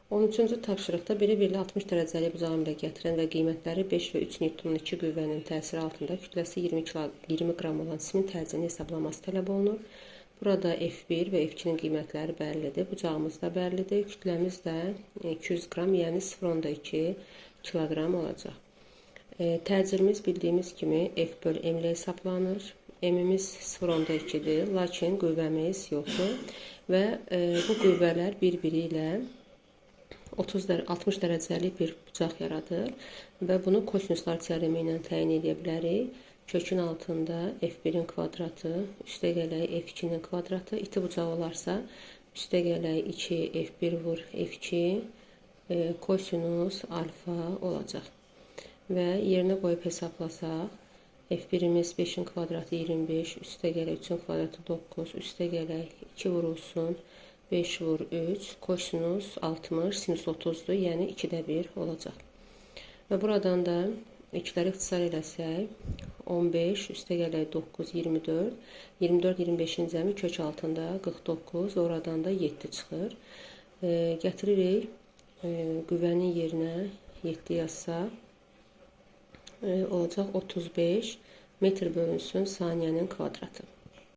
13-cü tapşırıqda 1,60 dərəcəlik bucağı ilə gətirən və qiymətləri 5 və 3 N2 qüvvənin təsiri altında kütləsi 20 qram olan cismin təcini hesablaması tələb olunur. Burada F1 və F2-nin qiymətləri bəllidir. Bucağımız da bəllidir. Kütləmiz də 200 qram, yəni 0,2 kiloqram olacaq. Təcirimiz bildiyimiz kimi F bölü M ilə hesablanır. M-imiz 0,2-dir, lakin qüvvəmiz yoxdur və bu qüvvələr bir-biri ilə 60 dərəcəlik bir bucaq yaradır və bunu kosinuslar teoremi ilə təyin edə bilərik. Kökün altında F1-in kvadratı, üstə gələk F2-nin kvadratı, iti bucaq olarsa, üstə gələk 2 F1 vur F2 kosinus alfa olacaq. Və yerinə qoyub hesablasaq, F1-imiz 5-in kvadratı 25, üstə gələk 3-ün kvadratı 9, üstə gələk 2 vurulsun 5 vur 3, kosinus 60, sinus 30-dur, yəni 2də 1 olacaq. Və buradan da 2-ləri ixtisar eləsək, 15, üstə gələk 9, 24, 24, 25-in cəmi kök altında 49, oradan da 7 çıxır. Gətiririk, qüvvənin yerinə 7 yazsaq, olacaq 35 metr bölünsün saniyənin kvadratı.